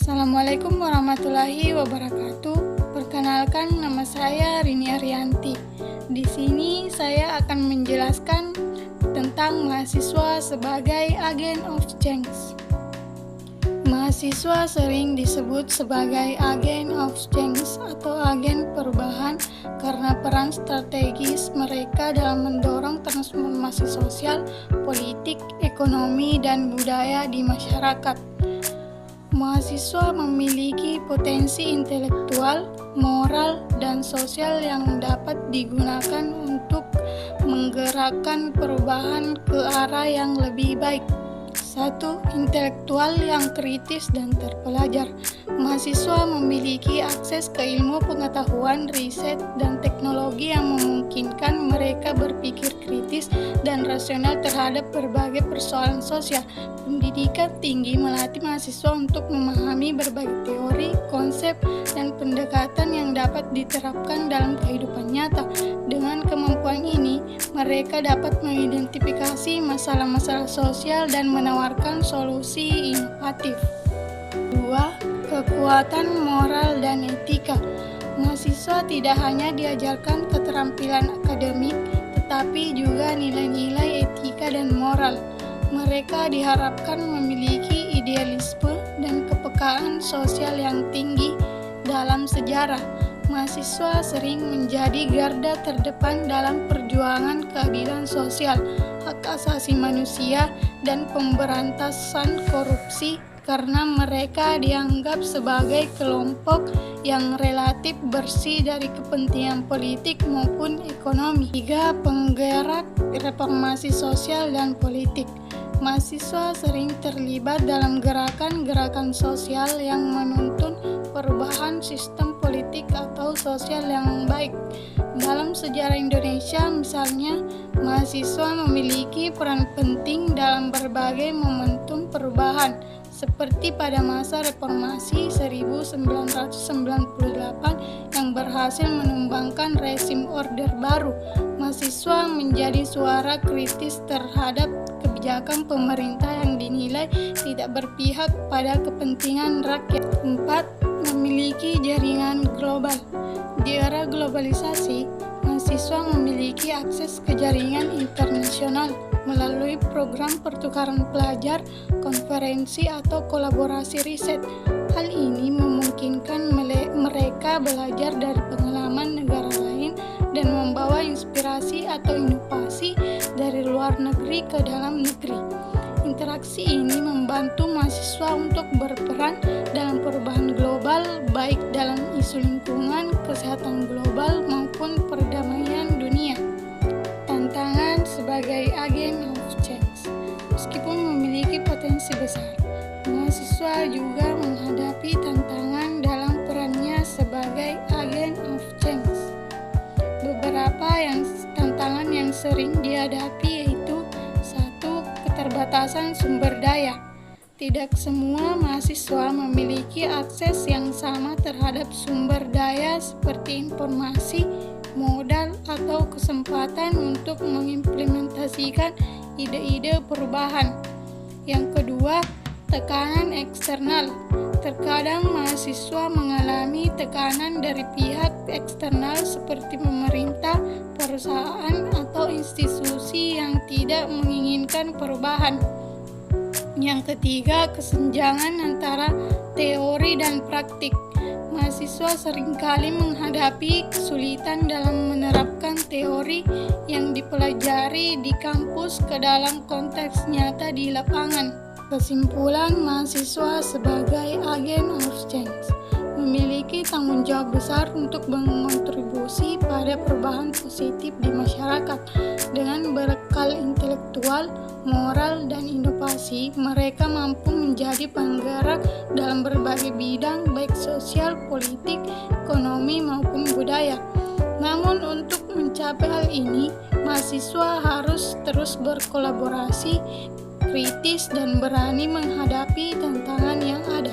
Assalamualaikum warahmatullahi wabarakatuh. Perkenalkan, nama saya Rini Arianti. Di sini saya akan menjelaskan tentang mahasiswa sebagai agen of change. Mahasiswa sering disebut sebagai agen of change atau agen perubahan karena peran strategis mereka dalam mendorong transformasi sosial, politik, ekonomi, dan budaya di masyarakat. Mahasiswa memiliki potensi intelektual, moral, dan sosial yang dapat digunakan untuk menggerakkan perubahan ke arah yang lebih baik. 1. Intelektual yang kritis dan terpelajar. Mahasiswa memiliki akses ke ilmu pengetahuan, riset, dan teknologi yang memungkinkan mereka berpikir kritis dan rasional terhadap berbagai persoalan sosial. Pendidikan tinggi melatih mahasiswa untuk memahami berbagai teori, konsep, dan pendekatan yang dapat diterapkan dalam kehidupan nyata. Dengan kemampuan ini, mereka dapat mengidentifikasi masalah-masalah sosial dan menawarkan solusi inovatif. 2. Kekuatan moral dan etika. Mahasiswa tidak hanya diajarkan keterampilan akademik, tetapi juga nilai-nilai etika dan moral. Mereka diharapkan memiliki idealisme dan kepekaan sosial yang tinggi. Dalam sejarah, mahasiswa sering menjadi garda terdepan dalam perjuangan keadilan sosial, hak asasi manusia, dan pemberantasan korupsi karena mereka dianggap sebagai kelompok yang relatif bersih dari kepentingan politik maupun ekonomi. 3. Penggerak reformasi sosial dan politik. Mahasiswa sering terlibat dalam gerakan-gerakan sosial yang menuntun perubahan sistem politik atau sosial yang baik. Dalam sejarah Indonesia, misalnya, mahasiswa memiliki peran penting dalam berbagai momentum perubahan, seperti pada masa reformasi 1998 yang berhasil menumbangkan rezim Orde Baru. Mahasiswa menjadi suara kritis terhadap kebijakan pemerintah yang dinilai tidak berpihak pada kepentingan rakyat. 4. Memiliki jaringan global. Di era globalisasi, mahasiswa memiliki akses ke jaringan internasional melalui program pertukaran pelajar, konferensi, atau kolaborasi riset. Hal ini memungkinkan mereka belajar dari pengalaman negara lain dan membawa inspirasi atau inovasi dari luar negeri ke dalam negeri. Interaksi ini membantu mahasiswa untuk berperan dalam perubahan global, baik dalam isu lingkungan, kesehatan global, maupun perdamaian dunia. Tantangan sebagai agen of change. Meskipun memiliki potensi besar, mahasiswa juga menghadapi tantangan dalam perannya sebagai agen of change. Beberapa tantangan yang sering dihadapi yaitu: 1. Keterbatasan sumber daya. Tidak semua mahasiswa memiliki akses yang sama terhadap sumber daya seperti informasi, modal, atau kesempatan untuk mengimplementasikan ide-ide perubahan. Yang kedua, tekanan eksternal. Terkadang mahasiswa mengalami tekanan dari pihak eksternal seperti pemerintah, perusahaan, atau institusi yang tidak menginginkan perubahan. Yang ketiga, kesenjangan antara teori dan praktik. Mahasiswa seringkali menghadapi kesulitan dalam menerapkan teori yang dipelajari di kampus ke dalam konteks nyata di lapangan. Kesimpulan, mahasiswa sebagai agen of change memiliki tanggung jawab besar untuk berkontribusi pada perubahan positif di masyarakat. Dengan berbekal intelektual, moral, dan inovasi, mereka mampu menjadi penggerak dalam berbagai bidang baik sosial, politik, ekonomi, maupun budaya. Namun untuk mencapai hal ini, mahasiswa harus terus berkolaborasi, kritis, dan berani menghadapi tantangan yang ada.